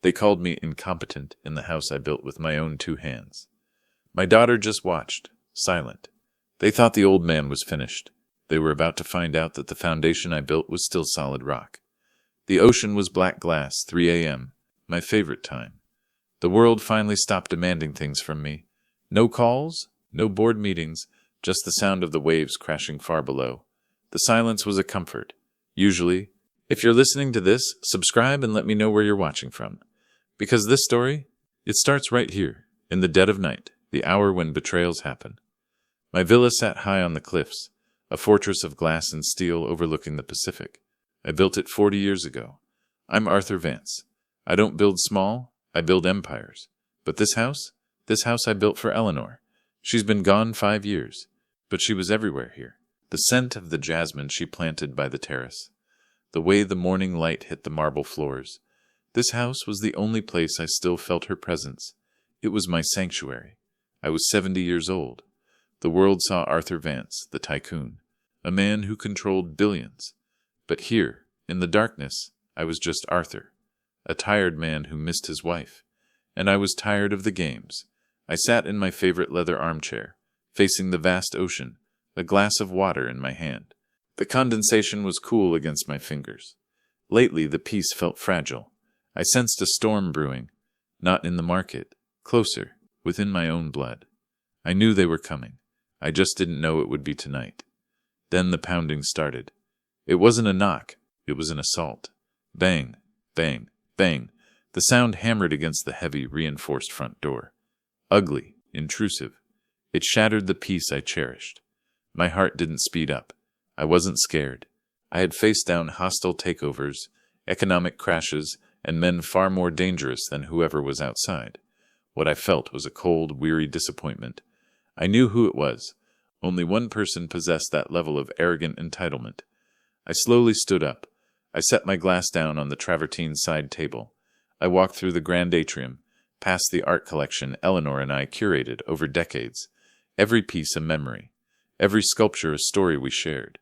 They called me incompetent in the house I built with my own 2 hands. My daughter just watched, silent. They thought the old man was finished. They were about to find out that the foundation I built was still solid rock. The ocean was black glass, 3 a.m., my favorite time. The world finally stopped demanding things from me. No calls, no board meetings, just the sound of the waves crashing far below. The silence was a comfort. Usually, if you're listening to this, subscribe and let me know where you're watching from. Because this story, it starts right here, in the dead of night, the hour when betrayals happen. My villa sat high on the cliffs, a fortress of glass and steel overlooking the Pacific. I built it 40 years ago. I'm Arthur Vance. I don't build small, I build empires. But this house I built for Eleanor. She's been gone 5 years, but she was everywhere here. The scent of the jasmine she planted by the terrace. The way the morning light hit the marble floors. This house was the only place I still felt her presence. It was my sanctuary. I was 70 years old. The world saw Arthur Vance, the tycoon, a man who controlled billions. But here, in the darkness, I was just Arthur, a tired man who missed his wife. And I was tired of the games. I sat in my favorite leather armchair, facing the vast ocean, a glass of water in my hand. The condensation was cool against my fingers. Lately, the peace felt fragile. I sensed a storm brewing, not in the market, closer, within my own blood. I knew they were coming. I just didn't know it would be tonight. Then the pounding started. It wasn't a knock, it was an assault. Bang, bang, bang. The sound hammered against the heavy, reinforced front door. Ugly, intrusive. It shattered the peace I cherished. My heart didn't speed up. I wasn't scared. I had faced down hostile takeovers, economic crashes, and men far more dangerous than whoever was outside. What I felt was a cold, weary disappointment. I knew who it was. Only one person possessed that level of arrogant entitlement. I slowly stood up. I set my glass down on the travertine side table. I walked through the grand atrium, past the art collection Eleanor and I curated over decades. Every piece a memory. Every sculpture a story we shared.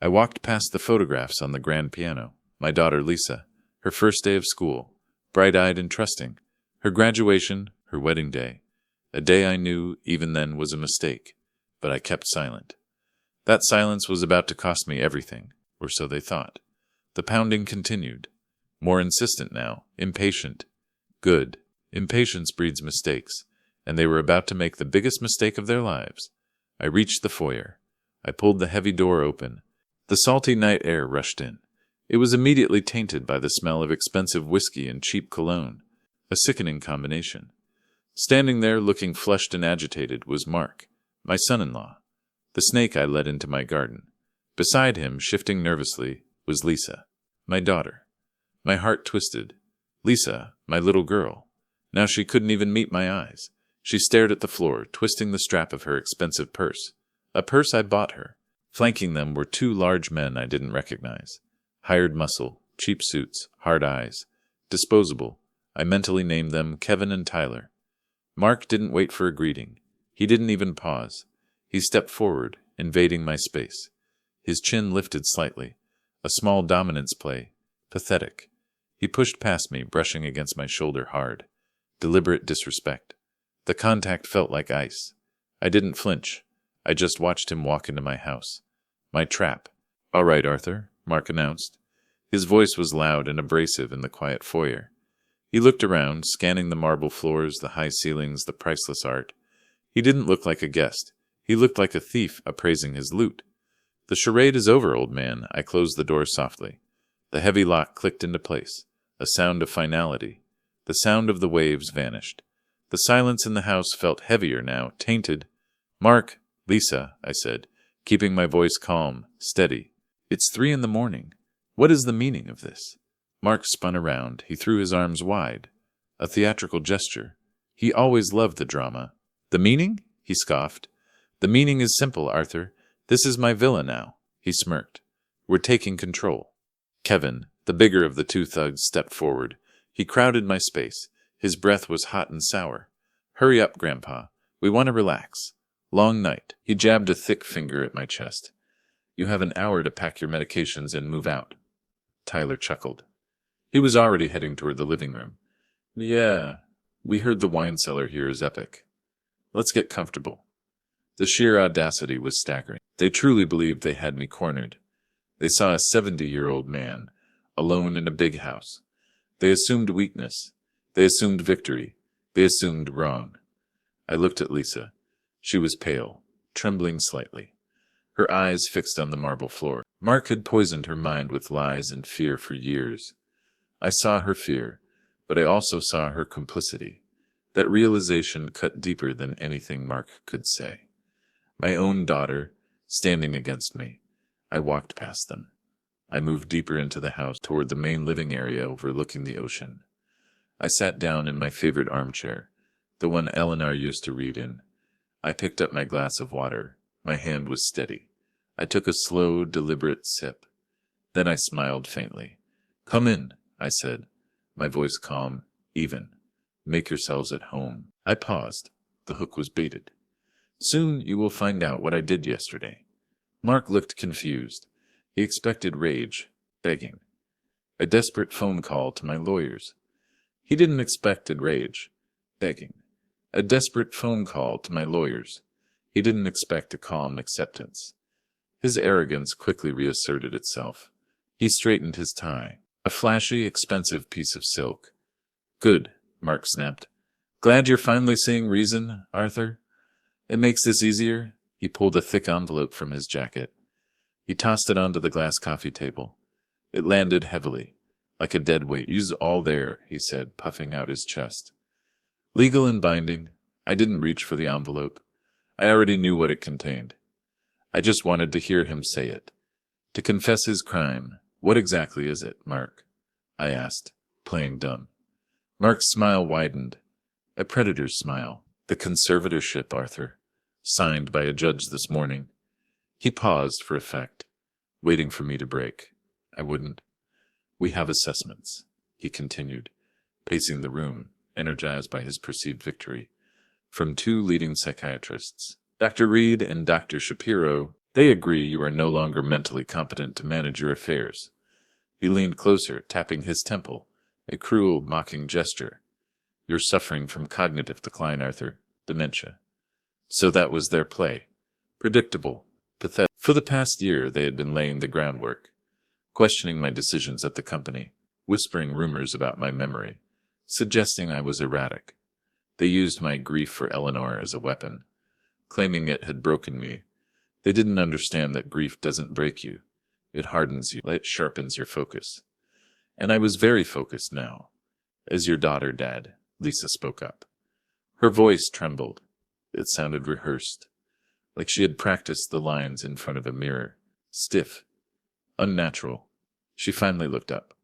I walked past the photographs on the grand piano. My daughter Lisa, her first day of school, bright-eyed and trusting. Her graduation, her wedding day. A day I knew, even then, was a mistake. But I kept silent. That silence was about to cost me everything, or so they thought. The pounding continued. More insistent now, impatient. Good. Impatience breeds mistakes, and they were about to make the biggest mistake of their lives. I reached the foyer. I pulled the heavy door open. The salty night air rushed in. It was immediately tainted by the smell of expensive whiskey and cheap cologne, a sickening combination. Standing there, looking flushed and agitated, was Mark, my son-in-law, the snake I led into my garden. Beside him, shifting nervously, was Lisa, my daughter. My heart twisted. Lisa, my little girl. Now she couldn't even meet my eyes. She stared at the floor, twisting the strap of her expensive purse. A purse I bought her. Flanking them were 2 large men I didn't recognize. Hired muscle, cheap suits, hard eyes. Disposable. I mentally named them Kevin and Tyler. Mark didn't wait for a greeting. He didn't even pause. He stepped forward, invading my space. His chin lifted slightly. A small dominance play. Pathetic. He pushed past me, brushing against my shoulder hard. Deliberate disrespect. The contact felt like ice. I didn't flinch. I just watched him walk into my house. My trap. "All right, Arthur," Mark announced. His voice was loud and abrasive in the quiet foyer. He looked around, scanning the marble floors, the high ceilings, the priceless art. He didn't look like a guest. He looked like a thief appraising his loot. "The charade is over, old man." I closed the door softly. The heavy lock clicked into place. A sound of finality. The sound of the waves vanished. The silence in the house felt heavier now, tainted. "Mark, Lisa," I said, keeping my voice calm, steady. "It's 3 a.m. What is the meaning of this?" Mark spun around. He threw his arms wide. A theatrical gesture. He always loved the drama. "The meaning?" he scoffed. "The meaning is simple, Arthur. This is my villa now." He smirked. "We're taking control." Kevin, the bigger of the 2 thugs, stepped forward. He crowded my space. His breath was hot and sour. "Hurry up, Grandpa. We want to relax. Long night." He jabbed a thick finger at my chest. "You have an hour to pack your medications and move out." Tyler chuckled. He was already heading toward the living room. Yeah, we heard the wine cellar here is epic. Let's get comfortable. The sheer audacity was staggering. They truly believed they had me cornered. They saw a 70-year-old man, alone in a big house. They assumed weakness. They assumed victory. They assumed wrong. I looked at Lisa. She was pale, trembling slightly, her eyes fixed on the marble floor. Mark had poisoned her mind with lies and fear for years. I saw her fear, but I also saw her complicity. That realization cut deeper than anything Mark could say. My own daughter, standing against me. I walked past them. I moved deeper into the house toward the main living area overlooking the ocean. I sat down in my favorite armchair, the one Eleanor used to read in. I picked up my glass of water. My hand was steady. I took a slow, deliberate sip. Then I smiled faintly. "Come in," I said, my voice calm, even. "Make yourselves at home." I paused. The hook was baited. "Soon you will find out what I did yesterday." Mark looked confused. He expected rage, begging. A desperate phone call to my lawyers. He didn't expect rage, begging. A desperate phone call to my lawyers. He didn't expect a calm acceptance. His arrogance quickly reasserted itself. He straightened his tie, a flashy, expensive piece of silk. "Good," Mark snapped. "Glad you're finally seeing reason, Arthur. It makes this easier." He pulled a thick envelope from his jacket. He tossed it onto the glass coffee table. It landed heavily, like a dead weight. "Use all there," he said, puffing out his chest. Legal and binding. I didn't reach for the envelope. I already knew what it contained. I just wanted to hear him say it. To confess his crime. "What exactly is it, Mark?" I asked, playing dumb. Mark's smile widened. A predator's smile. "The conservatorship, Arthur. Signed by a judge this morning." He paused for effect, waiting for me to break. I wouldn't. "We have assessments," he continued, pacing the room, energized by his perceived victory, "from two leading psychiatrists, Dr. Reed and Dr. Shapiro. They agree you are no longer mentally competent to manage your affairs." He leaned closer, tapping his temple, a cruel, mocking gesture. "You're suffering from cognitive decline, Arthur. Dementia." So that was their play. Predictable, pathetic. For the past year, they had been laying the groundwork, questioning my decisions at the company, whispering rumors about my memory, suggesting I was erratic. They used my grief for Eleanor as a weapon, claiming it had broken me. They didn't understand that grief doesn't break you. It hardens you. It sharpens your focus. And I was very focused now. "As your daughter, Dad," Lisa spoke up. Her voice trembled. It sounded rehearsed, like she had practiced the lines in front of a mirror. Stiff, unnatural. She finally looked up.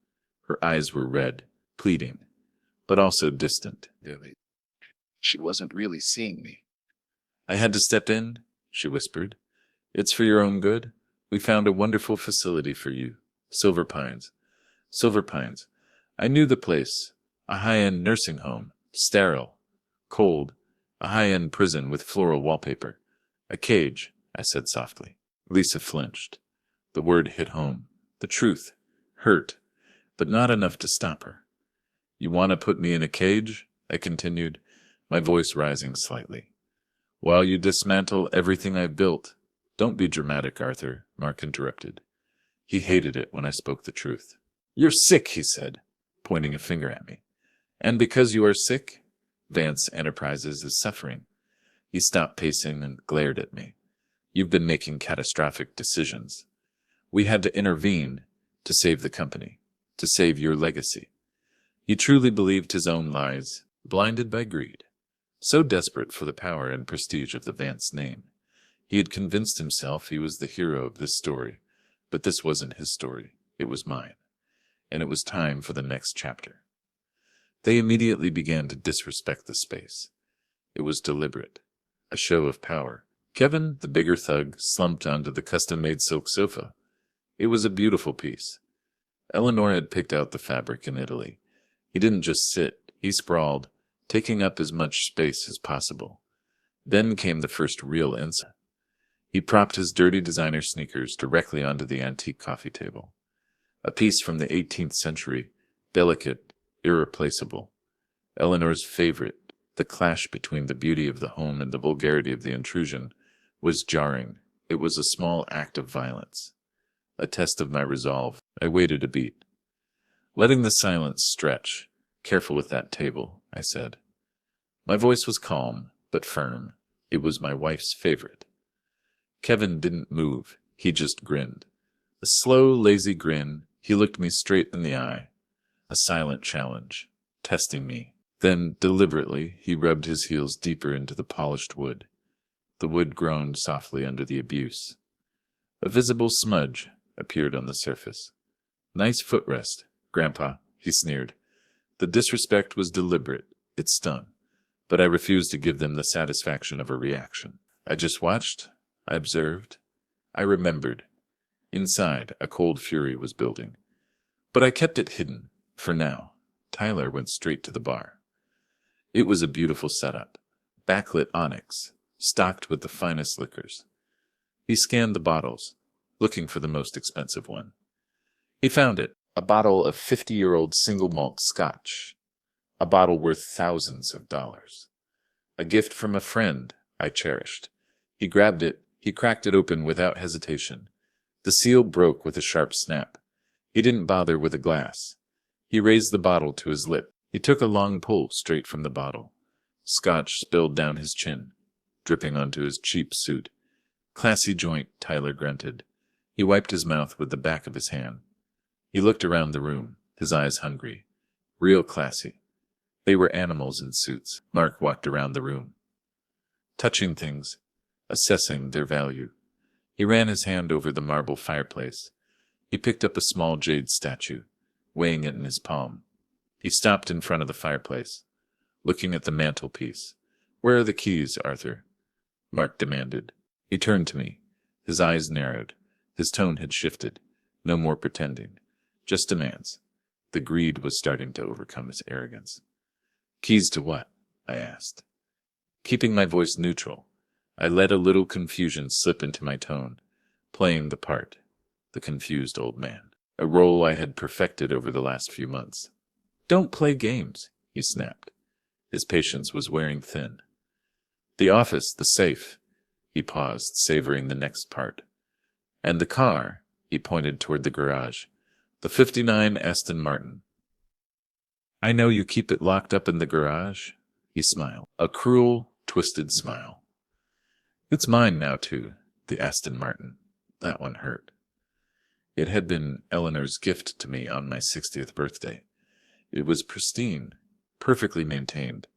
Her eyes were red, pleading, but also distant. She wasn't really seeing me. "I had to step in," she whispered. "It's for your own good. We found a wonderful facility for you. Silver Pines. Silver Pines. I knew the place. A high-end nursing home. Sterile. Cold. A high-end prison with floral wallpaper. A cage," I said softly. Lisa flinched. The word hit home. The truth. Hurt. But not enough to stop her. "You want to put me in a cage?" I continued, my voice rising slightly. "While you dismantle everything I've built." "Don't be dramatic, Arthur," Mark interrupted. He hated it when I spoke the truth. "You're sick," he said, pointing a finger at me. "And because you are sick, Vance Enterprises is suffering." He stopped pacing and glared at me. "You've been making catastrophic decisions. We had to intervene to save the company, to save your legacy." He truly believed his own lies, blinded by greed. So desperate for the power and prestige of the Vance name. He had convinced himself he was the hero of this story, but this wasn't his story, it was mine. And it was time for the next chapter. They immediately began to disrespect the space. It was deliberate, a show of power. Kevin, the bigger thug, slumped onto the custom-made silk sofa. It was a beautiful piece. Eleanor had picked out the fabric in Italy. He didn't just sit, he sprawled, taking up as much space as possible. Then came the first real insult. He propped his dirty designer sneakers directly onto the antique coffee table. A piece from the 18th century, delicate, irreplaceable. Eleanor's favorite, the clash between the beauty of the home and the vulgarity of the intrusion, was jarring. It was a small act of violence, a test of my resolve. I waited a beat, letting the silence stretch. "Careful with that table," I said. My voice was calm, but firm. It was my wife's favorite. Kevin didn't move. He just grinned. A slow, lazy grin. He looked me straight in the eye. A silent challenge, testing me. Then, deliberately, he rubbed his heels deeper into the polished wood. The wood groaned softly under the abuse. A visible smudge appeared on the surface. "Nice footrest, Grandpa," he sneered. The disrespect was deliberate. It stung. But I refused to give them the satisfaction of a reaction. I just watched. I observed. I remembered. Inside, a cold fury was building. But I kept it hidden, for now. Tyler went straight to the bar. It was a beautiful setup. Backlit onyx, stocked with the finest liquors. He scanned the bottles, looking for the most expensive one. He found it, a bottle of 50-year-old single malt scotch. A bottle worth thousands of dollars. A gift from a friend I cherished. He grabbed it. He cracked it open without hesitation. The seal broke with a sharp snap. He didn't bother with a glass. He raised the bottle to his lip. He took a long pull straight from the bottle. Scotch spilled down his chin, dripping onto his cheap suit. "Classy joint," Tyler grunted. He wiped his mouth with the back of his hand. He looked around the room, his eyes hungry. Real classy. They were animals in suits. Mark walked around the room, touching things, assessing their value. He ran his hand over the marble fireplace. He picked up a small jade statue, weighing it in his palm. He stopped in front of the fireplace, looking at the mantelpiece. "Where are the keys, Arthur?" Mark demanded. He turned to me. His eyes narrowed. His tone had shifted. No more pretending. Just demands. The greed was starting to overcome his arrogance. "Keys to what?" I asked. Keeping my voice neutral, I let a little confusion slip into my tone, playing the part, the confused old man, a role I had perfected over the last few months. "Don't play games," he snapped. His patience was wearing thin. "The office, the safe." He paused, savoring the next part. "And the car," he pointed toward the garage. "The '59 Aston Martin." "I know you keep it locked up in the garage," he smiled. A cruel, twisted smile. "It's mine now, too, the Aston Martin." That one hurt. It had been Eleanor's gift to me on my 60th birthday. It was pristine, perfectly maintained.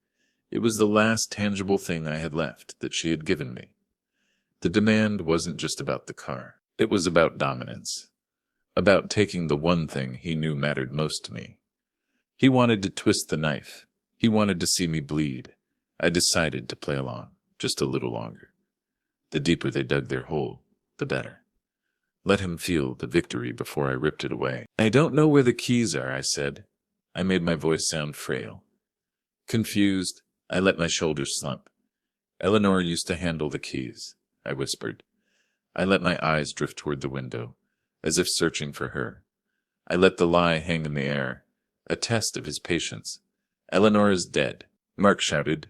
It was the last tangible thing I had left that she had given me. The demand wasn't just about the car. It was about dominance. About taking the one thing he knew mattered most to me. He wanted to twist the knife. He wanted to see me bleed. I decided to play along, just a little longer. The deeper they dug their hole, the better. Let him feel the victory before I ripped it away. "I don't know where the keys are," I said. I made my voice sound frail. Confused, I let my shoulders slump. "Eleanor used to handle the keys," I whispered. I let my eyes drift toward the window, as if searching for her. I let the lie hang in the air, a test of his patience. "Eleanor is dead," Mark shouted.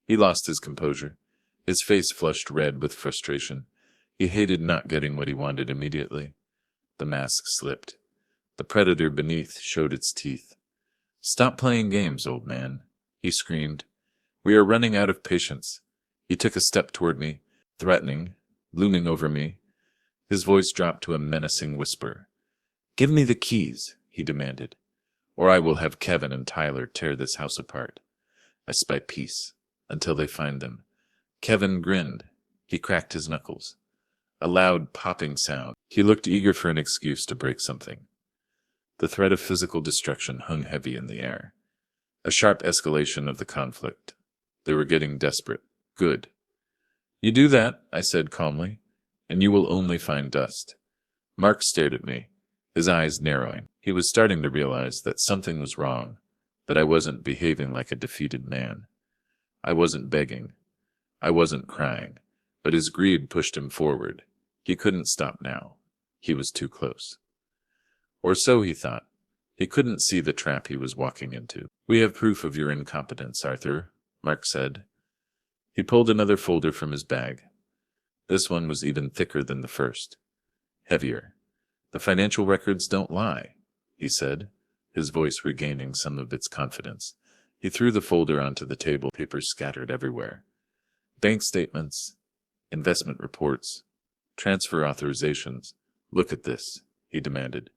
He lost his composure. His face flushed red with frustration. He hated not getting what he wanted immediately. The mask slipped. The predator beneath showed its teeth. "Stop playing games, old man," he screamed. "We are running out of patience." He took a step toward me, threatening, looming over me. His voice dropped to a menacing whisper. "Give me the keys," he demanded, "or I will have Kevin and Tyler tear this house apart. I spy peace, until they find them." Kevin grinned. He cracked his knuckles. A loud popping sound. He looked eager for an excuse to break something. The threat of physical destruction hung heavy in the air. A sharp escalation of the conflict. They were getting desperate. Good. "You do that," I said calmly, "and you will only find dust." Mark stared at me, his eyes narrowing. He was starting to realize that something was wrong, that I wasn't behaving like a defeated man. I wasn't begging. I wasn't crying, but his greed pushed him forward. He couldn't stop now. He was too close. Or so he thought. He couldn't see the trap he was walking into. "We have proof of your incompetence, Arthur," Mark said. He pulled another folder from his bag. This one was even thicker than the first. Heavier. "The financial records don't lie," he said, his voice regaining some of its confidence. He threw the folder onto the table, papers scattered everywhere. Bank statements, investment reports, transfer authorizations. "Look at this," he demanded.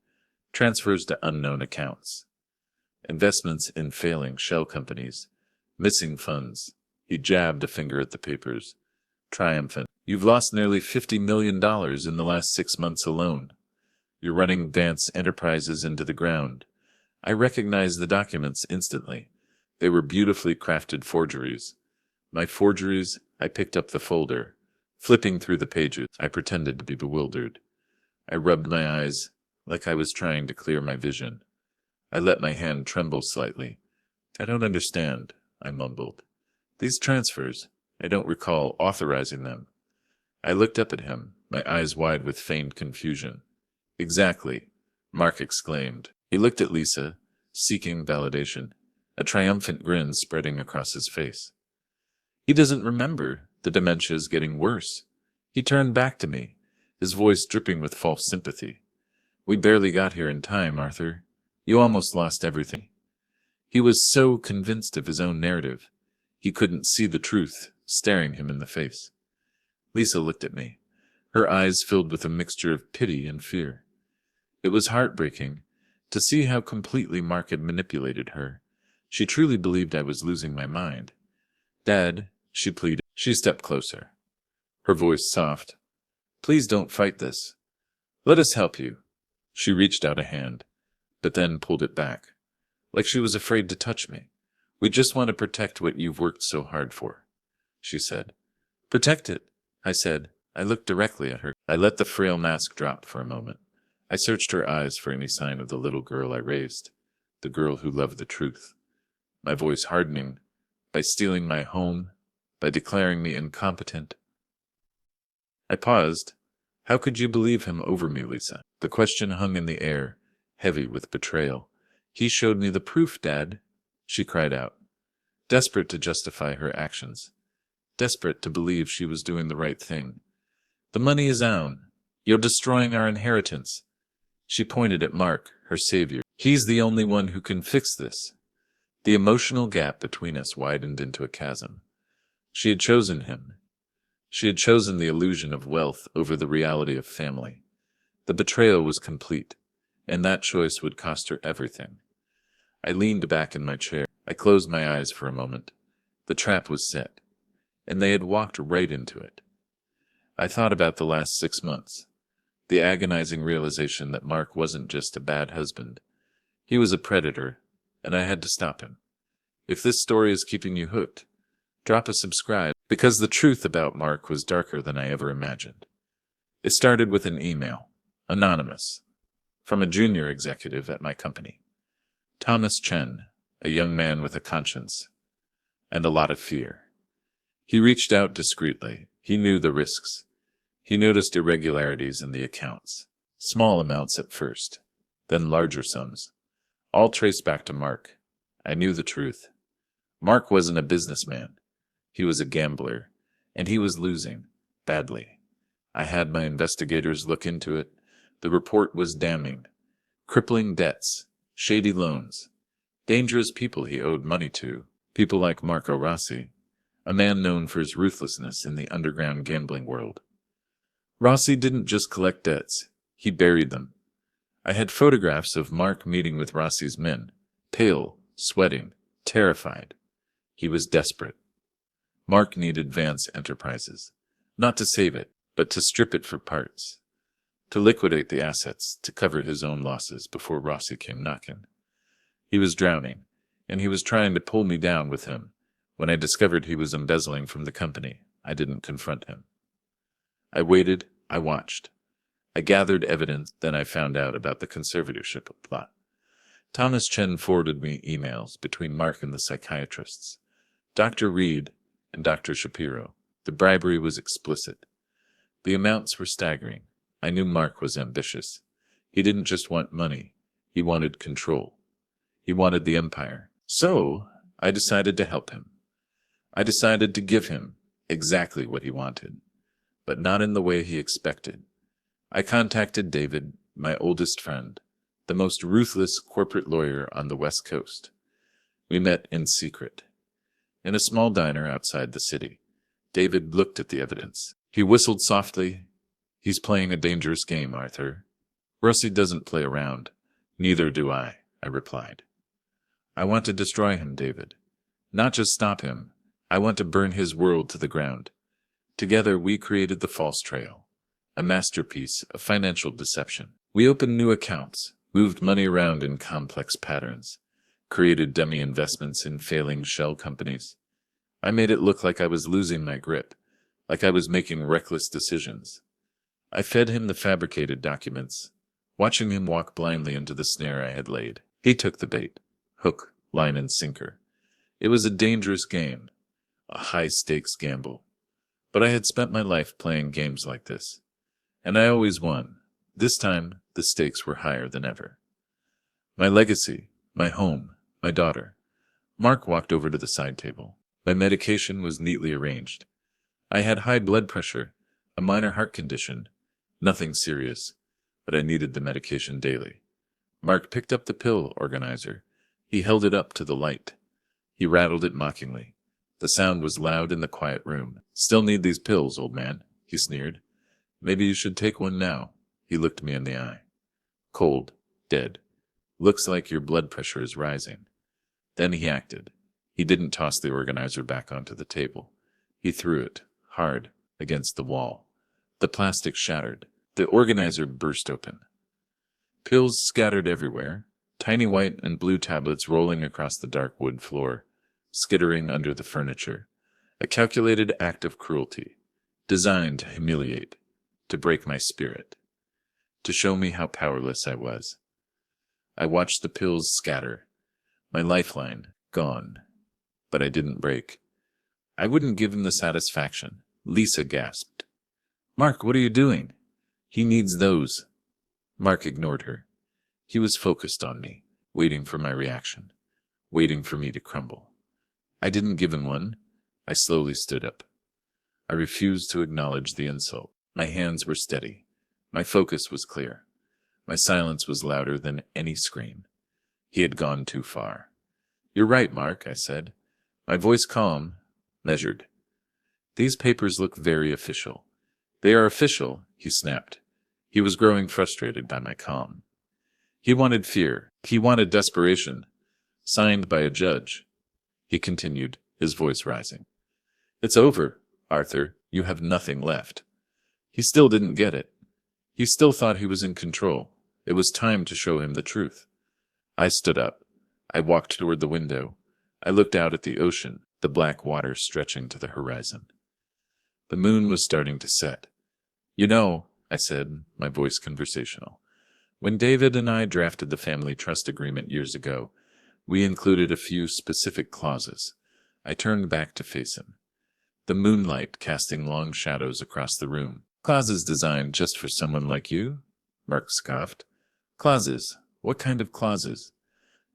"Transfers to unknown accounts. Investments in failing shell companies. Missing funds." He jabbed a finger at the papers. Triumphant. "You've lost nearly $50 million in the last 6 months alone. You're running advanced enterprises into the ground." I recognized the documents instantly. They were beautifully crafted forgeries. My forgeries? I picked up the folder. Flipping through the pages, I pretended to be bewildered. I rubbed my eyes, like I was trying to clear my vision. I let my hand tremble slightly. "I don't understand," I mumbled. "These transfers, I don't recall authorizing them." I looked up at him, my eyes wide with feigned confusion. "Exactly," Mark exclaimed. He looked at Lisa, seeking validation, a triumphant grin spreading across his face. "He doesn't remember. The dementia's getting worse." He turned back to me, his voice dripping with false sympathy. "We barely got here in time, Arthur. You almost lost everything." He was so convinced of his own narrative. He couldn't see the truth staring him in the face. Lisa looked at me, her eyes filled with a mixture of pity and fear. It was heartbreaking to see how completely Mark had manipulated her. She truly believed I was losing my mind. "Dad," she pleaded. She stepped closer, her voice soft. "Please don't fight this. Let us help you." She reached out a hand, but then pulled it back, like she was afraid to touch me. "We just want to protect what you've worked so hard for," she said. "Protect it," I said. I looked directly at her. I let the frail mask drop for a moment. I searched her eyes for any sign of the little girl I raised, the girl who loved the truth. My voice hardening, by stealing my home, by declaring me incompetent. I paused. "How could you believe him over me, Lisa?" The question hung in the air, heavy with betrayal. "He showed me the proof, Dad," she cried out, desperate to justify her actions, desperate to believe she was doing the right thing. "The money is ours. You're destroying our inheritance." She pointed at Mark, her savior. "He's the only one who can fix this." The emotional gap between us widened into a chasm. She had chosen him. She had chosen the illusion of wealth over the reality of family. The betrayal was complete, and that choice would cost her everything. I leaned back in my chair. I closed my eyes for a moment. The trap was set, and they had walked right into it. I thought about the last 6 months, the agonizing realization that Mark wasn't just a bad husband. He was a predator, and I had to stop him. If this story is keeping you hooked, drop a subscribe, because the truth about Mark was darker than I ever imagined. It started with an email, anonymous, from a junior executive at my company. Thomas Chen, a young man with a conscience and a lot of fear. He reached out discreetly. He knew the risks. He noticed irregularities in the accounts. Small amounts at first, then larger sums. All traced back to Mark. I knew the truth. Mark wasn't a businessman. He was a gambler, and he was losing, badly. I had my investigators look into it. The report was damning. Crippling debts, shady loans, dangerous people he owed money to, people like Marco Rossi, a man known for his ruthlessness in the underground gambling world. Rossi didn't just collect debts, he buried them. I had photographs of Mark meeting with Rossi's men, pale, sweating, terrified. He was desperate. Mark needed Vance Enterprises, not to save it, but to strip it for parts, to liquidate the assets, to cover his own losses before Rossi came knocking. He was drowning, and he was trying to pull me down with him. When I discovered he was embezzling from the company, I didn't confront him. I waited, I watched. I gathered evidence, then I found out about the conservatorship plot. Thomas Chen forwarded me emails between Mark and the psychiatrists, Dr. Reed and Dr. Shapiro. The bribery was explicit. The amounts were staggering. I knew Mark was ambitious. He didn't just want money, he wanted control. He wanted the empire. So, I decided to help him. I decided to give him exactly what he wanted, but not in the way he expected. I contacted David, my oldest friend, the most ruthless corporate lawyer on the West Coast. We met in secret, in a small diner outside the city. David looked at the evidence. He whistled softly. "He's playing a dangerous game, Arthur. Rusty doesn't play around. Neither do I replied. "I want to destroy him, David. Not just stop him. I want to burn his world to the ground." Together we created the false trail, a masterpiece of financial deception. We opened new accounts, moved money around in complex patterns, created dummy investments in failing shell companies. I made it look like I was losing my grip, like I was making reckless decisions. I fed him the fabricated documents, watching him walk blindly into the snare I had laid. He took the bait, hook, line, and sinker. It was a dangerous game, a high-stakes gamble. But I had spent my life playing games like this, and I always won. This time, the stakes were higher than ever. My legacy, my home, my daughter. Mark walked over to the side table. My medication was neatly arranged. I had high blood pressure, a minor heart condition, nothing serious, but I needed the medication daily. Mark picked up the pill organizer. He held it up to the light. He rattled it mockingly. The sound was loud in the quiet room. "Still need these pills, old man," he sneered. "Maybe you should take one now." He looked me in the eye. "Cold, dead. Looks like your blood pressure is rising." Then he acted. He didn't toss the organizer back onto the table. He threw it, hard, against the wall. The plastic shattered. The organizer burst open. Pills scattered everywhere, tiny white and blue tablets rolling across the dark wood floor, skittering under the furniture. A calculated act of cruelty, designed to humiliate, to break my spirit, to show me how powerless I was. I watched the pills scatter, my lifeline gone. But I didn't break. I wouldn't give him the satisfaction. Lisa gasped. "Mark, what are you doing?" "He needs those." Mark ignored her. He was focused on me, waiting for my reaction, waiting for me to crumble. I didn't give him one. I slowly stood up. I refused to acknowledge the insult. My hands were steady. My focus was clear. My silence was louder than any scream. He had gone too far. "You're right, Mark," I said. My voice calm, measured. "These papers look very official." "They are official," he snapped. He was growing frustrated by my calm. He wanted fear. He wanted desperation. "Signed by a judge." He continued, his voice rising. "It's over, Arthur. You have nothing left." He still didn't get it. He still thought he was in control. It was time to show him the truth. I stood up. I walked toward the window. I looked out at the ocean, the black water stretching to the horizon. The moon was starting to set. "You know," I said, my voice conversational, "when David and I drafted the family trust agreement years ago, we included a few specific clauses." I turned back to face him, the moonlight casting long shadows across the room. "Clauses designed just for someone like you?" Mark scoffed. "Clauses? What kind of clauses?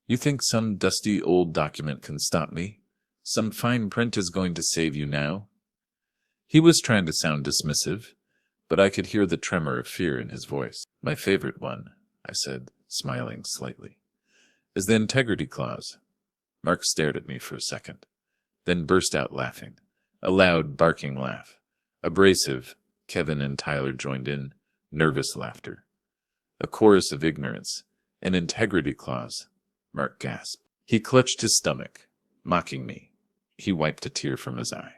You think some dusty old document can stop me? Some fine print is going to save you now?" He was trying to sound dismissive, but I could hear the tremor of fear in his voice. "My favorite one," I said, smiling slightly, "is the integrity clause." Mark stared at me for a second, then burst out laughing, a loud, barking laugh. Abrasive, Kevin and Tyler joined in, nervous laughter. A chorus of ignorance, an integrity clause. Mark gasped. He clutched his stomach, mocking me. He wiped a tear from his eye.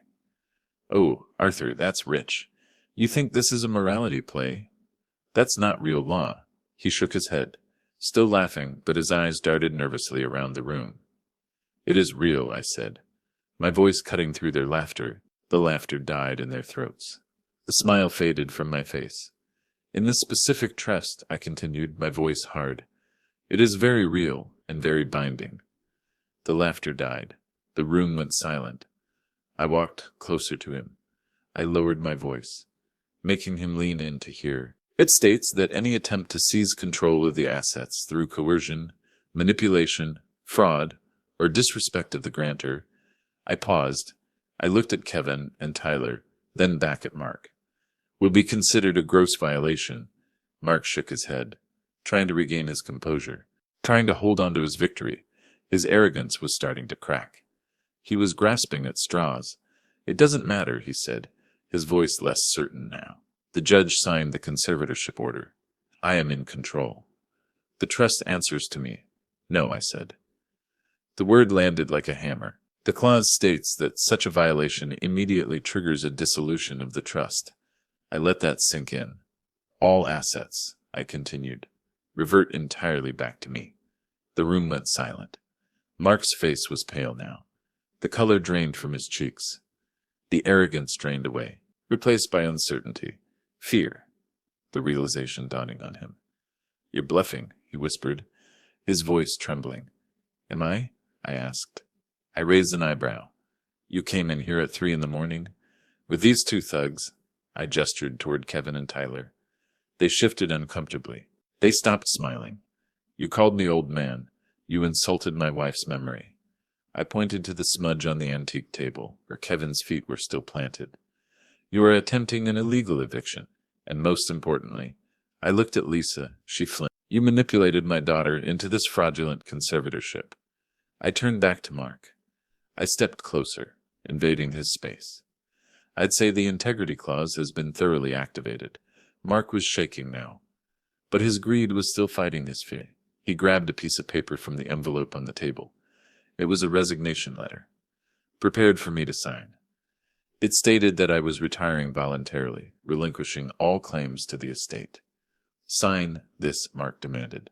"Oh, Arthur, that's rich. You think this is a morality play? That's not real law." He shook his head, still laughing, but his eyes darted nervously around the room. "It is real," I said, my voice cutting through their laughter. The laughter died in their throats. The smile faded from my face. "In this specific trust," I continued, my voice hard, "it is very real and very binding." The laughter died. The room went silent. I walked closer to him. I lowered my voice, making him lean in to hear. "It states that any attempt to seize control of the assets through coercion, manipulation, fraud, or disrespect of the grantor. I paused. I looked at Kevin and Tyler, then back at Mark. Will be considered a gross violation. Mark shook his head, trying to regain his composure, trying to hold on to his victory. His arrogance was starting to crack. He was grasping at straws. It doesn't matter, he said, his voice less certain now. The judge signed the conservatorship order. I am in control. The trust answers to me. No, I said. The word landed like a hammer. The clause states that such a violation immediately triggers a dissolution of the trust. I let that sink in. All assets, I continued, revert entirely back to me. The room went silent. Mark's face was pale now. The color drained from his cheeks. The arrogance drained away, replaced by uncertainty, fear, the realization dawning on him. You're bluffing, he whispered, his voice trembling. Am I? I asked. I raised an eyebrow. You came in here at 3 a.m? With these two thugs, I gestured toward Kevin and Tyler. They shifted uncomfortably. They stopped smiling. You called me old man. You insulted my wife's memory. I pointed to the smudge on the antique table, where Kevin's feet were still planted. You are attempting an illegal eviction, and most importantly, I looked at Lisa. She flinched. You manipulated my daughter into this fraudulent conservatorship. I turned back to Mark. I stepped closer, invading his space. I'd say the integrity clause has been thoroughly activated. Mark was shaking now, but his greed was still fighting his fear. He grabbed a piece of paper from the envelope on the table. It was a resignation letter, prepared for me to sign. It stated that I was retiring voluntarily, relinquishing all claims to the estate. Sign this, Mark demanded.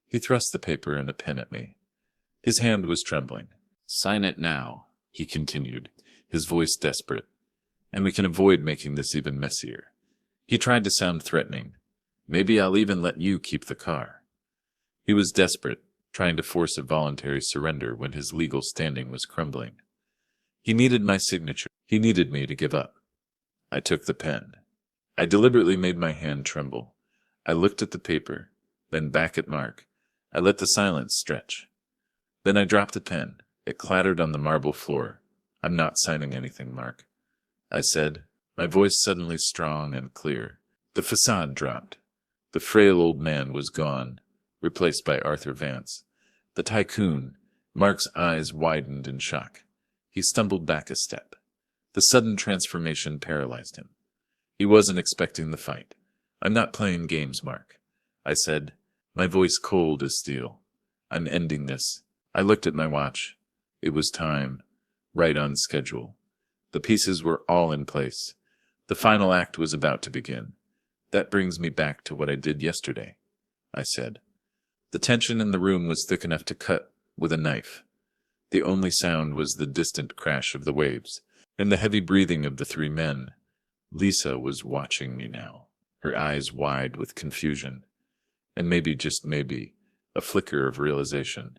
He thrust the paper and a pen at me. His hand was trembling. Sign it now, he continued, his voice desperate, and we can avoid making this even messier. He tried to sound threatening. Maybe I'll even let you keep the car. He was desperate, trying to force a voluntary surrender when his legal standing was crumbling. He needed my signature. He needed me to give up. I took the pen. I deliberately made my hand tremble. I looked at the paper, then back at Mark. I let the silence stretch. Then I dropped the pen. It clattered on the marble floor. I'm not signing anything, Mark, I said, my voice suddenly strong and clear. The facade dropped. The frail old man was gone, replaced by Arthur Vance. The tycoon. Mark's eyes widened in shock. He stumbled back a step. The sudden transformation paralyzed him. He wasn't expecting the fight. I'm not playing games, Mark, I said, my voice cold as steel. I'm ending this. I looked at my watch. It was time, right on schedule. The pieces were all in place. The final act was about to begin. That brings me back to what I did yesterday, I said. The tension in the room was thick enough to cut with a knife. The only sound was the distant crash of the waves and the heavy breathing of the three men. Lisa was watching me now, her eyes wide with confusion, and maybe, just maybe, a flicker of realization.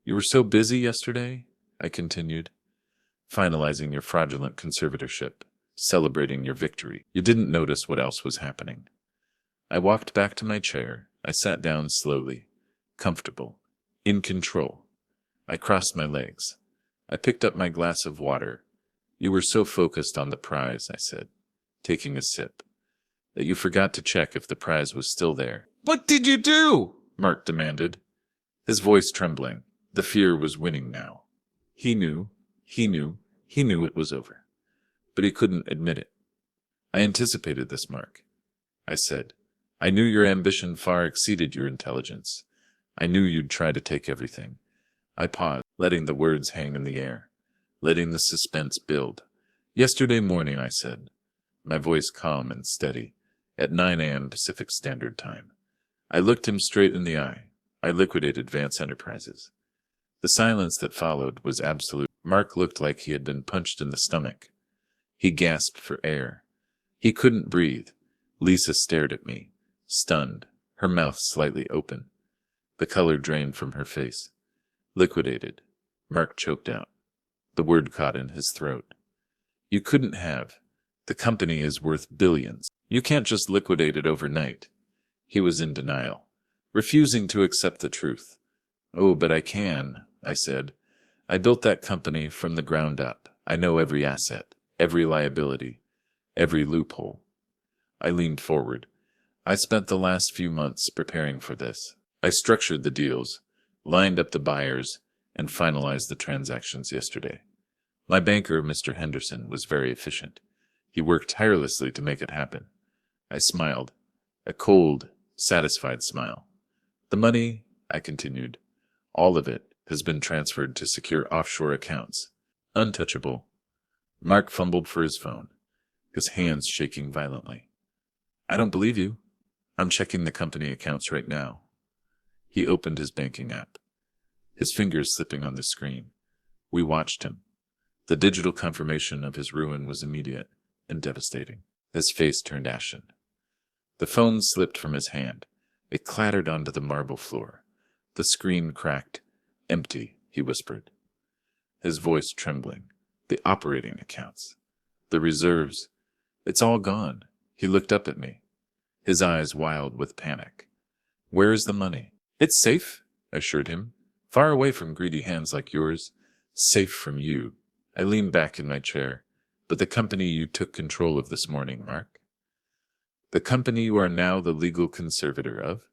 You were so busy yesterday, I continued, finalizing your fraudulent conservatorship, celebrating your victory. You didn't notice what else was happening. I walked back to my chair. I sat down slowly, comfortable, in control. I crossed my legs. I picked up my glass of water. You were so focused on the prize, I said, taking a sip, that you forgot to check if the prize was still there. What did you do? Mark demanded, his voice trembling. The fear was winning now. He knew it was over, but he couldn't admit it. I anticipated this, Mark, I said. I knew your ambition far exceeded your intelligence. I knew you'd try to take everything. I paused, letting the words hang in the air, letting the suspense build. Yesterday morning, I said, my voice calm and steady, at 9 a.m. Pacific Standard Time. I looked him straight in the eye. I liquidated Vance Enterprises. The silence that followed was absolute. Mark looked like he had been punched in the stomach. He gasped for air. He couldn't breathe. Lisa stared at me, stunned, her mouth slightly open. The color drained from her face. Liquidated. Mark choked out. The word caught in his throat. You couldn't have. The company is worth billions. You can't just liquidate it overnight. He was in denial, refusing to accept the truth. Oh, but I can, I said. I built that company from the ground up. I know every asset, every liability, every loophole. I leaned forward. I spent the last few months preparing for this. I structured the deals, lined up the buyers, and finalized the transactions yesterday. My banker, Mr. Henderson, was very efficient. He worked tirelessly to make it happen. I smiled, a cold, satisfied smile. The money, I continued, all of it, has been transferred to secure offshore accounts. Untouchable. Mark fumbled for his phone, his hands shaking violently. I don't believe you. I'm checking the company accounts right now. He opened his banking app, his fingers slipping on the screen. We watched him. The digital confirmation of his ruin was immediate and devastating. His face turned ashen. The phone slipped from his hand. It clattered onto the marble floor. The screen cracked. Empty, he whispered, his voice trembling. The operating accounts. The reserves. It's all gone. He looked up at me, his eyes wild with panic. Where is the money? It's safe, I assured him. Far away from greedy hands like yours. Safe from you. I leaned back in my chair. But the company you took control of this morning, Mark? The company you are now the legal conservator of?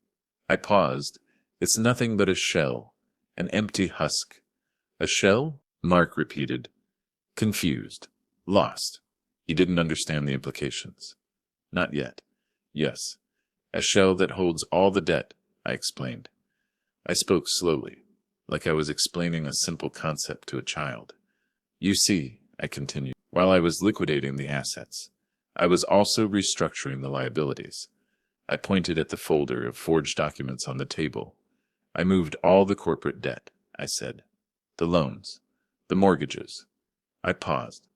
I paused. It's nothing but a shell, an empty husk. A shell? Mark repeated, confused, lost. He didn't understand the implications. Not yet. Yes, a shell that holds all the debt, I explained. I spoke slowly, like I was explaining a simple concept to a child. You see, I continued, while I was liquidating the assets, I was also restructuring the liabilities. I pointed at the folder of forged documents on the table. I moved all the corporate debt, I said. The loans, the mortgages. I paused.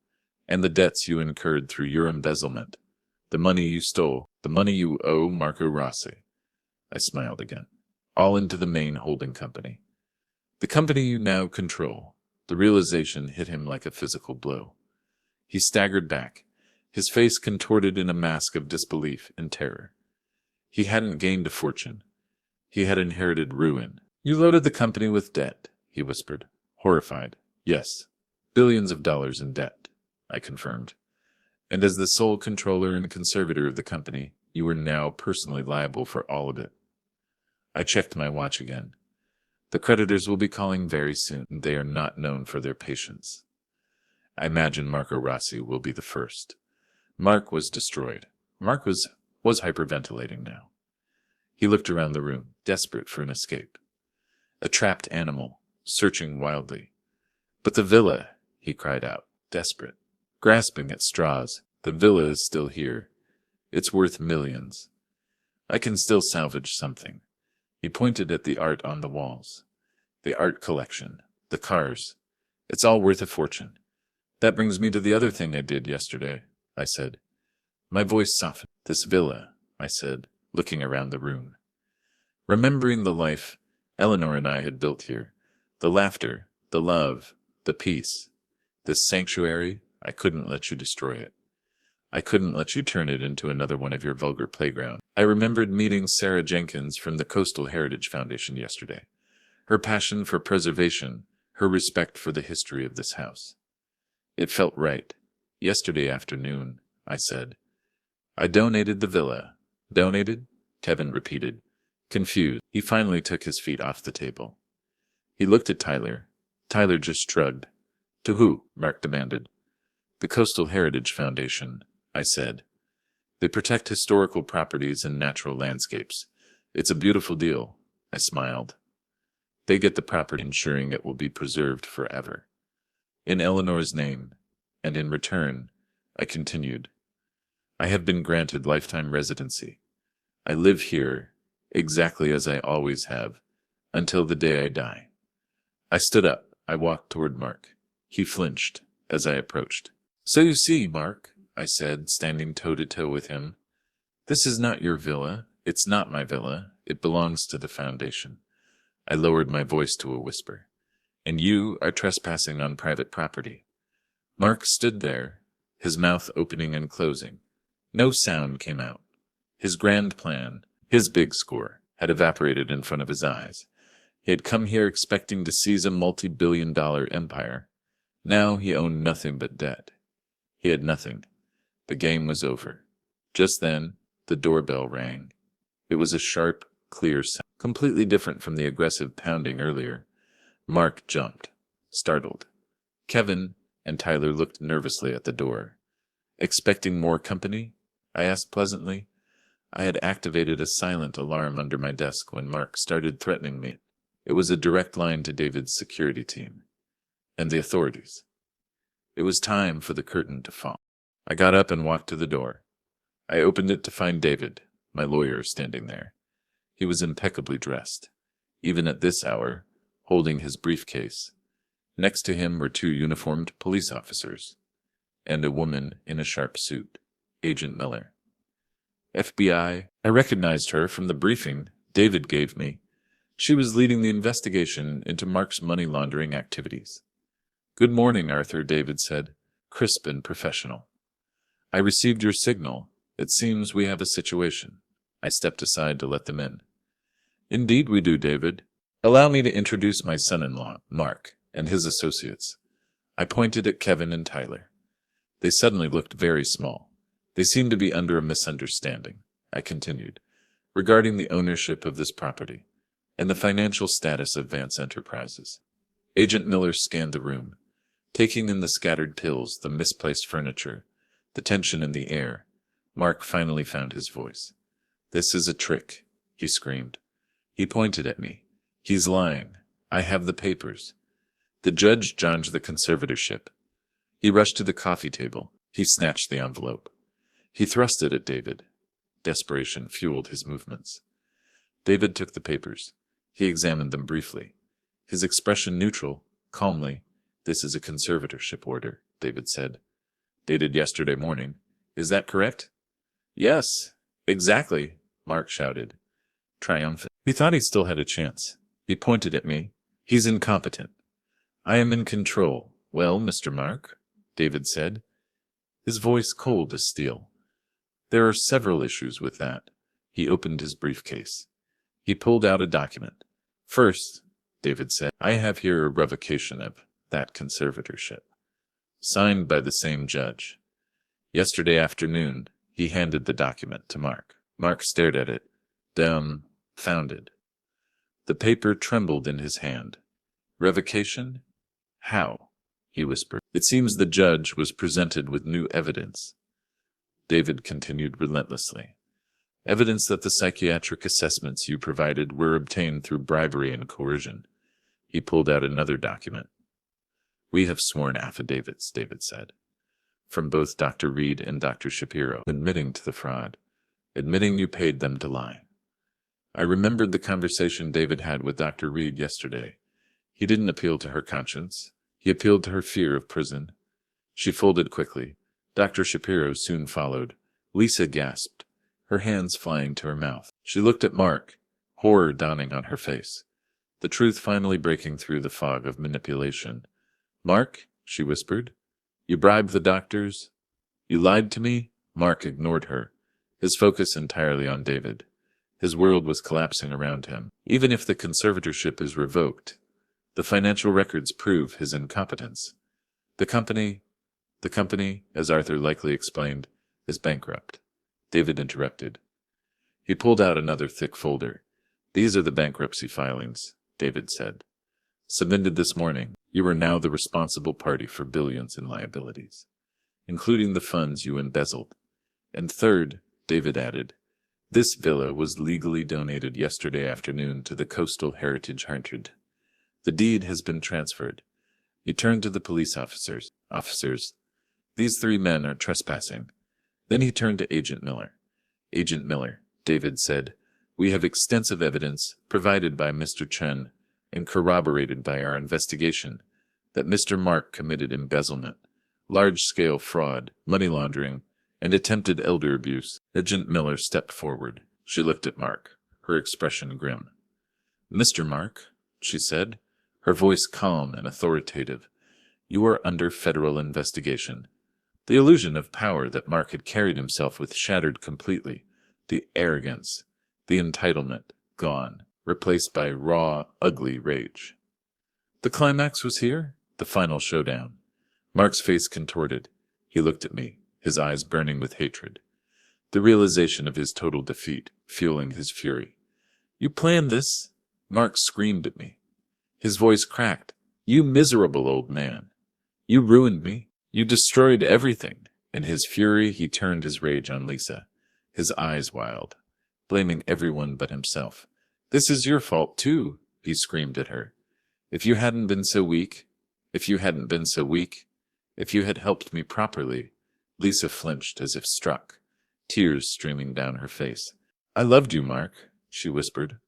And the debts you incurred through your embezzlement. The money you stole, the money you owe Marco Rossi. I smiled again. All into the main holding company. The company you now control. The realization hit him like a physical blow. He staggered back, his face contorted in a mask of disbelief and terror. He hadn't gained a fortune. He had inherited ruin. You loaded the company with debt, he whispered, horrified. Yes, billions of dollars in debt, I confirmed. And as the sole controller and conservator of the company, you are now personally liable for all of it. I checked my watch again. The creditors will be calling very soon. They are not known for their patience. I imagine Marco Rossi will be the first. Mark was destroyed. Mark was hyperventilating now. He looked around the room, desperate for an escape. A trapped animal, searching wildly. But the villa, he cried out, desperate, grasping at straws. The villa is still here. It's worth millions. I can still salvage something. He pointed at the art on the walls. The art collection, the cars. It's all worth a fortune. That brings me to the other thing I did yesterday, I said. My voice softened. This villa, I said, looking around the room. Remembering the life Eleanor and I had built here, the laughter, the love, the peace. This sanctuary, I couldn't let you destroy it. I couldn't let you turn it into another one of your vulgar playgrounds. I remembered meeting Sarah Jenkins from the Coastal Heritage Foundation yesterday. Her passion for preservation, her respect for the history of this house. It felt right. Yesterday afternoon, I said. I donated the villa. Donated? Kevin repeated, confused. He finally took his feet off the table. He looked at Tyler. Tyler just shrugged. To who? Mark demanded. The Coastal Heritage Foundation, I said. They protect historical properties and natural landscapes. It's a beautiful deal, I smiled. They get the property, ensuring it will be preserved forever. In Eleanor's name, and in return, I continued, I have been granted lifetime residency. I live here, exactly as I always have, until the day I die. I stood up. I walked toward Mark. He flinched as I approached. So you see, Mark, I said, standing toe-to-toe with him, this is not your villa. It's not my villa. It belongs to the Foundation. I lowered my voice to a whisper. And you are trespassing on private property. Mark stood there, his mouth opening and closing. No sound came out. His grand plan, his big score, had evaporated in front of his eyes. He had come here expecting to seize a multi-billion-dollar empire. Now he owned nothing but debt. He had nothing. The game was over. Just then, the doorbell rang. It was a sharp, clear sound, completely different from the aggressive pounding earlier. Mark jumped, startled. Kevin and Tyler looked nervously at the door. "Expecting more company?" I asked pleasantly. I had activated a silent alarm under my desk when Mark started threatening me. It was a direct line to David's security team and the authorities. It was time for the curtain to fall. I got up and walked to the door. I opened it to find David, my lawyer, standing there. He was impeccably dressed, even at this hour, holding his briefcase. Next to him were two uniformed police officers, and a woman in a sharp suit, Agent Miller. FBI. I recognized her from the briefing David gave me. She was leading the investigation into Mark's money laundering activities. "Good morning, Arthur," David said, crisp and professional. "I received your signal. It seems we have a situation." I stepped aside to let them in. "Indeed we do, David. Allow me to introduce my son-in-law, Mark, and his associates." I pointed at Kevin and Tyler. They suddenly looked very small. They seemed to be under a misunderstanding. I continued, "regarding the ownership of this property and the financial status of Vance Enterprises." Agent Miller scanned the room, taking in the scattered pills, the misplaced furniture, the tension in the air. Mark finally found his voice. "This is a trick," he screamed. He pointed at me. "He's lying. I have the papers." The judge joined the conservatorship. He rushed to the coffee table. He snatched the envelope. He thrust it at David. Desperation fueled his movements. David took the papers. He examined them briefly. His expression neutral, calmly. "This is a conservatorship order," David said. "Dated yesterday morning. Is that correct?" "Yes, exactly," Mark shouted, triumphant. He thought he still had a chance. He pointed at me. "He's incompetent. I am in control." "Well, Mr. Mark," David said, his voice cold as steel. "There are several issues with that." He opened his briefcase. He pulled out a document. "First," David said, "I have here a revocation of that conservatorship, signed by the same judge." Yesterday afternoon, he handed the document to Mark. Mark stared at it, dumbfounded. The paper trembled in his hand. "Revocation? How?" he whispered. "It seems the judge was presented with new evidence." David continued relentlessly. "Evidence that the psychiatric assessments you provided were obtained through bribery and coercion." He pulled out another document. "We have sworn affidavits," David said, "from both Dr. Reed and Dr. Shapiro, admitting to the fraud, admitting you paid them to lie." I remembered the conversation David had with Dr. Reed yesterday. He didn't appeal to her conscience. He appealed to her fear of prison. She folded quickly. Dr. Shapiro soon followed. Lisa gasped, her hands flying to her mouth. She looked at Mark, horror dawning on her face, the truth finally breaking through the fog of manipulation. "Mark," she whispered, "you bribed the doctors? You lied to me?" Mark ignored her, his focus entirely on David. His world was collapsing around him. Even if the conservatorship is revoked, the financial records prove his incompetence. The company, as Arthur likely explained, is bankrupt." David interrupted. He pulled out another thick folder. "These are the bankruptcy filings," David said. "Submitted this morning. You are now the responsible party for billions in liabilities, including the funds you embezzled. And third," David added, "this villa was legally donated yesterday afternoon to the Coastal Heritage Hunted. The deed has been transferred." He turned to the police officers. "Officers, these three men are trespassing." Then he turned to Agent Miller. "Agent Miller," David said, "we have extensive evidence provided by Mr. Chen and corroborated by our investigation that Mr. Mark committed embezzlement, large-scale fraud, money laundering, and attempted elder abuse." Agent Miller stepped forward. She looked at Mark, her expression grim. "Mr. Mark," she said, her voice calm and authoritative, "you are under federal investigation." The illusion of power that Mark had carried himself with shattered completely. The arrogance, the entitlement, gone. replaced by raw, ugly rage. The climax was here, the final showdown. Mark's face contorted. He looked at me, his eyes burning with hatred. The realization of his total defeat fueling his fury. "You planned this?" Mark screamed at me. His voice cracked. "You miserable old man. You ruined me. You destroyed everything." In his fury, he turned his rage on Lisa, his eyes wild, blaming everyone but himself. "This is your fault, too," he screamed at her. If you hadn't been so weak, if you hadn't been so weak, if you had helped me properly." Lisa flinched as if struck, tears streaming down her face. "I loved you, Mark," she whispered.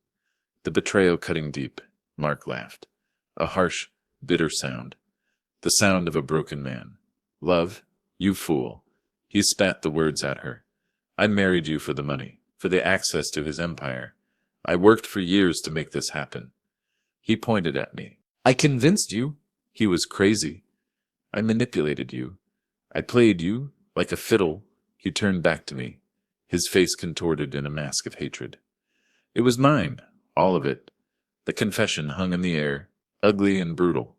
The betrayal cutting deep. Mark laughed. A harsh, bitter sound. The sound of a broken man. "Love? You fool." He spat the words at her. "I married you for the money, for the access to his empire. I worked for years to make this happen." He pointed at me. "I convinced you." He was crazy. "I manipulated you. I played you like a fiddle." He turned back to me, his face contorted in a mask of hatred. "It was mine, all of it." The confession hung in the air, ugly and brutal.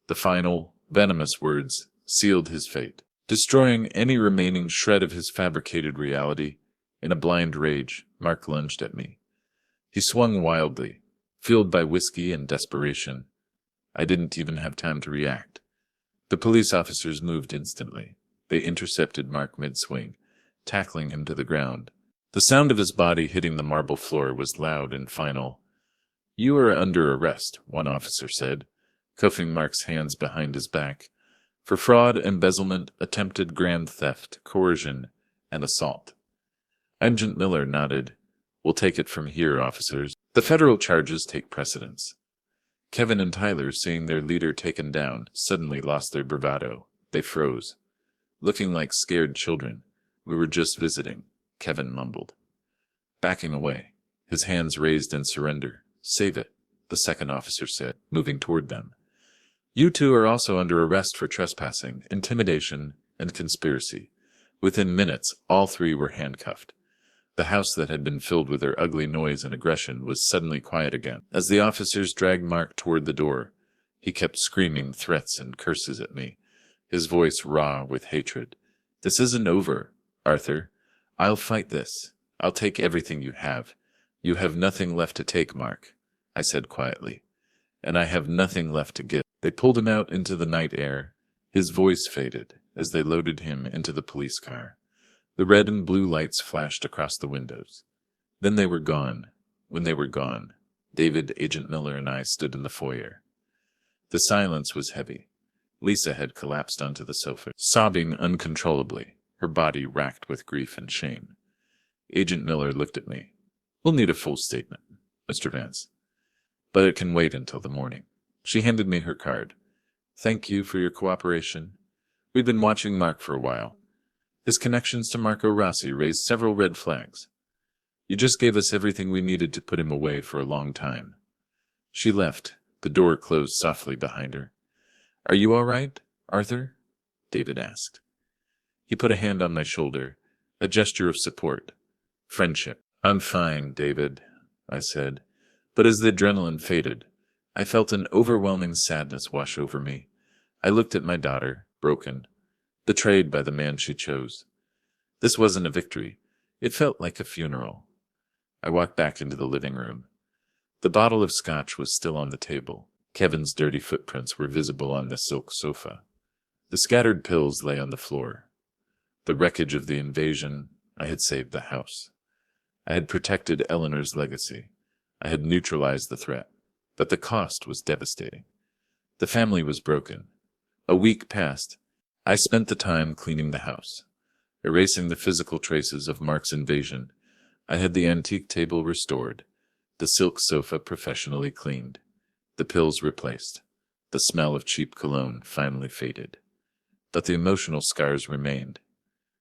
The final, venomous words sealed his fate, destroying any remaining shred of his fabricated reality. In a blind rage, Mark lunged at me. He swung wildly, fueled by whiskey and desperation. I didn't even have time to react. The police officers moved instantly. They intercepted Mark mid-swing, tackling him to the ground. The sound of his body hitting the marble floor was loud and final. "You are under arrest," one officer said, cuffing Mark's hands behind his back, "for fraud, embezzlement, attempted grand theft, coercion, and assault." Agent Miller nodded. "We'll take it from here, officers. The federal charges take precedence." Kevin and Tyler, seeing their leader taken down, suddenly lost their bravado. They froze, looking like scared children. "We were just visiting," Kevin mumbled, backing away, his hands raised in surrender. "Save it," the second officer said, moving toward them. "You two are also under arrest for trespassing, intimidation, and conspiracy." Within minutes, all three were handcuffed. The house that had been filled with their ugly noise and aggression was suddenly quiet again. As the officers dragged Mark toward the door, he kept screaming threats and curses at me, his voice raw with hatred. "This isn't over, Arthur. I'll fight this. I'll take everything you have. You have nothing left to take, Mark," I said quietly. "And I have nothing left to give." They pulled him out into the night air. His voice faded as they loaded him into the police car. The red and blue lights flashed across the windows. Then they were gone. When they were gone, David, Agent Miller, and I stood in the foyer. The silence was heavy. Lisa had collapsed onto the sofa, sobbing uncontrollably, her body racked with grief and shame. Agent Miller looked at me. "We'll need a full statement, Mr. Vance, but it can wait until the morning." She handed me her card. "Thank you for your cooperation. We've been watching Mark for a while. His connections to Marco Rossi raised several red flags. You just gave us everything we needed to put him away for a long time." She left. The door closed softly behind her. "Are you all right, Arthur?" David asked. He put a hand on my shoulder, a gesture of support, friendship. "I'm fine, David," I said. But as the adrenaline faded, I felt an overwhelming sadness wash over me. I looked at my daughter, broken, betrayed by the man she chose. This wasn't a victory. It felt like a funeral. I walked back into the living room. The bottle of scotch was still on the table. Kevin's dirty footprints were visible on the silk sofa. The scattered pills lay on the floor. The wreckage of the invasion. I had saved the house. I had protected Eleanor's legacy. I had neutralized the threat. But the cost was devastating. The family was broken. A week passed. I spent the time cleaning the house, erasing the physical traces of Mark's invasion. I had the antique table restored, the silk sofa professionally cleaned, the pills replaced. The smell of cheap cologne finally faded. But the emotional scars remained.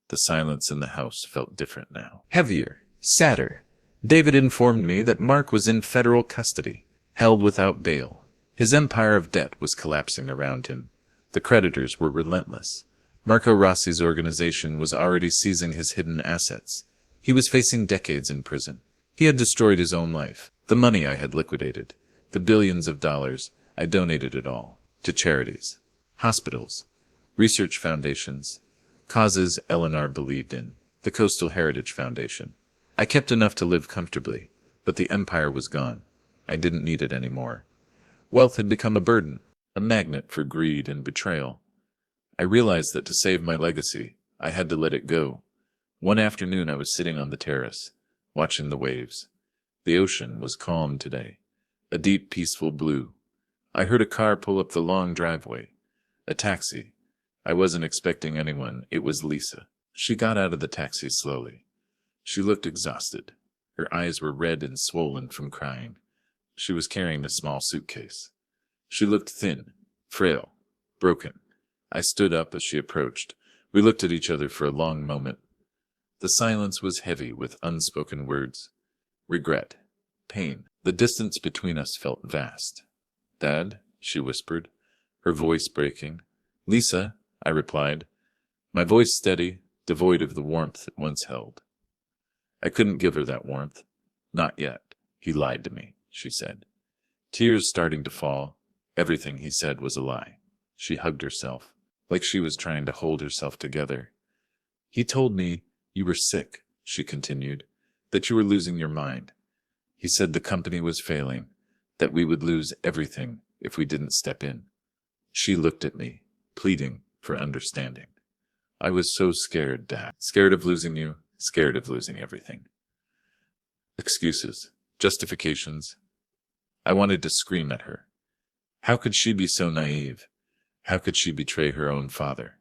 The silence in the house felt different now. Heavier, sadder. David informed me that Mark was in federal custody, held without bail. His empire of debt was collapsing around him. The creditors were relentless. Marco Rossi's organization was already seizing his hidden assets. He was facing decades in prison. He had destroyed his own life. The money I had liquidated, the billions of dollars, I donated it all to charities, hospitals, research foundations, causes Eleanor believed in, the Coastal Heritage Foundation. I kept enough to live comfortably, but the empire was gone. I didn't need it anymore. Wealth had become a burden, a magnet for greed and betrayal. I realized that to save my legacy, I had to let it go. One afternoon I was sitting on the terrace, watching the waves. The ocean was calm today, a deep, peaceful blue. I heard a car pull up the long driveway. A taxi. I wasn't expecting anyone. It was Lisa. She got out of the taxi slowly. She looked exhausted. Her eyes were red and swollen from crying. She was carrying a small suitcase. She looked thin, frail, broken. I stood up as she approached. We looked at each other for a long moment. The silence was heavy with unspoken words. Regret. Pain. The distance between us felt vast. "Dad," she whispered, her voice breaking. "Lisa," I replied, my voice steady, devoid of the warmth it once held. I couldn't give her that warmth. "Not yet. He lied to me," she said. Tears starting to fall. Everything he said was a lie. She hugged herself, like she was trying to hold herself together. "He told me you were sick," she continued, "that you were losing your mind. He said the company was failing, that we would lose everything if we didn't step in." She looked at me, pleading for understanding. "I was so scared, Dad. Scared of losing you, scared of losing everything." Excuses, justifications. I wanted to scream at her. How could she be so naive? How could she betray her own father?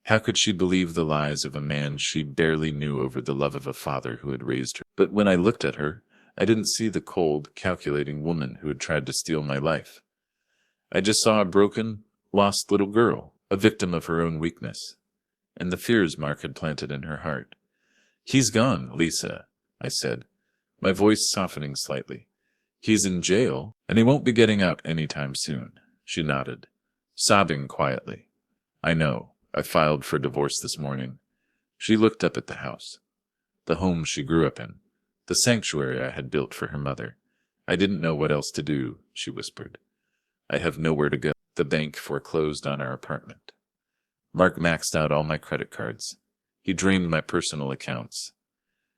How could she believe the lies of a man she barely knew over the love of a father who had raised her? But when I looked at her, I didn't see the cold, calculating woman who had tried to steal my life. I just saw a broken, lost little girl, a victim of her own weakness, and the fears Mark had planted in her heart. "He's gone, Lisa," I said, my voice softening slightly. "He's in jail, and he won't be getting out any time soon." She nodded, sobbing quietly. "I know. I filed for divorce this morning." She looked up at the house, the home she grew up in, the sanctuary I had built for her mother. "I didn't know what else to do," she whispered. "I have nowhere to go. The bank foreclosed on our apartment. Mark maxed out all my credit cards. He drained my personal accounts."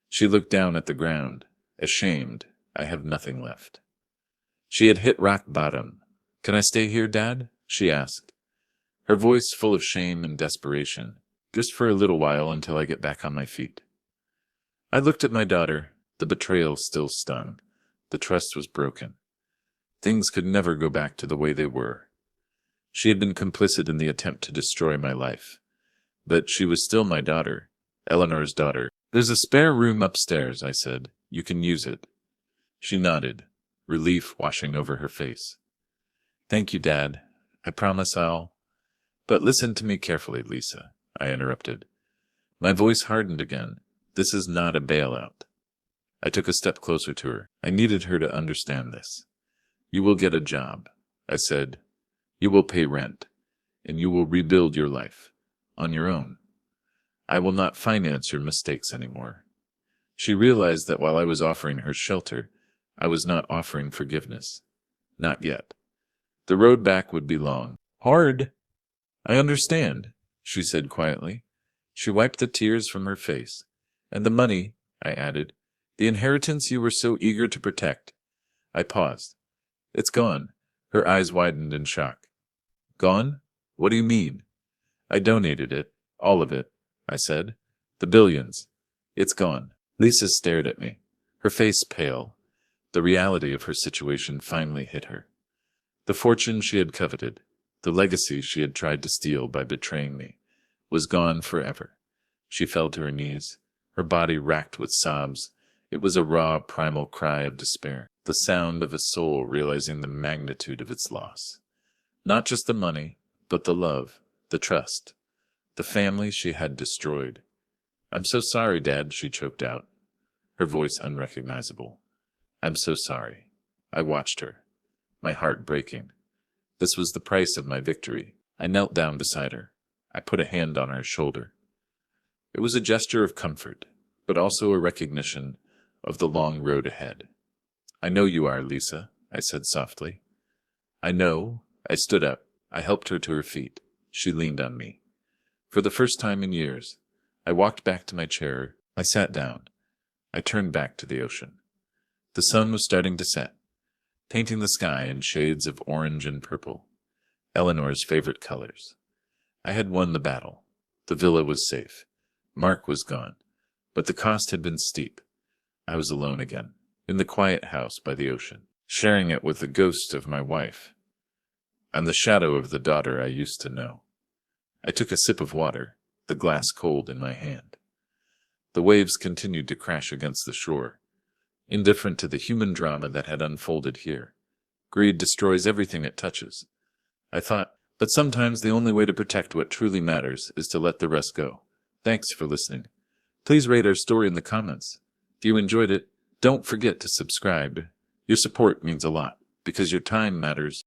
She looked down at the ground, ashamed. "I have nothing left." She had hit rock bottom. "Can I stay here, Dad?" she asked, her voice full of shame and desperation. "Just for a little while until I get back on my feet." I looked at my daughter. The betrayal still stung. The trust was broken. Things could never go back to the way they were. She had been complicit in the attempt to destroy my life. But she was still my daughter, Eleanor's daughter. "There's a spare room upstairs," I said. "You can use it." She nodded, relief washing over her face. "Thank you, Dad. I promise I'll—" "But listen to me carefully, Lisa," I interrupted. My voice hardened again. "This is not a bailout." I took a step closer to her. I needed her to understand this. "You will get a job," I said. "You will pay rent, and you will rebuild your life, on your own. I will not finance your mistakes anymore." She realized that while I was offering her shelter, I was not offering forgiveness. Not yet. The road back would be long. "Hard." "I understand," she said quietly. She wiped the tears from her face. "And the money," I added, "the inheritance you were so eager to protect." I paused. "It's gone." Her eyes widened in shock. "Gone? What do you mean?" "I donated it. All of it," I said. "The billions. It's gone." Lisa stared at me, her face pale. The reality of her situation finally hit her. The fortune she had coveted, the legacy she had tried to steal by betraying me, was gone forever. She fell to her knees, her body racked with sobs. It was a raw, primal cry of despair, the sound of a soul realizing the magnitude of its loss. Not just the money, but the love, the trust, the family she had destroyed. "I'm so sorry, Dad," she choked out, her voice unrecognizable. "I'm so sorry." I watched her, my heart breaking. This was the price of my victory. I knelt down beside her. I put a hand on her shoulder. It was a gesture of comfort, but also a recognition of the long road ahead. "I know you are, Lisa," I said softly. "I know." I stood up. I helped her to her feet. She leaned on me. For the first time in years, I walked back to my chair. I sat down. I turned back to the ocean. The sun was starting to set, painting the sky in shades of orange and purple, Eleanor's favorite colors. I had won the battle. The villa was safe. Mark was gone, but the cost had been steep. I was alone again, in the quiet house by the ocean, sharing it with the ghost of my wife and the shadow of the daughter I used to know. I took a sip of water, the glass cold in my hand. The waves continued to crash against the shore, indifferent to the human drama that had unfolded here. Greed destroys everything it touches, I thought, but sometimes the only way to protect what truly matters is to let the rest go. Thanks for listening. Please rate our story in the comments. If you enjoyed it, don't forget to subscribe. Your support means a lot, because your time matters.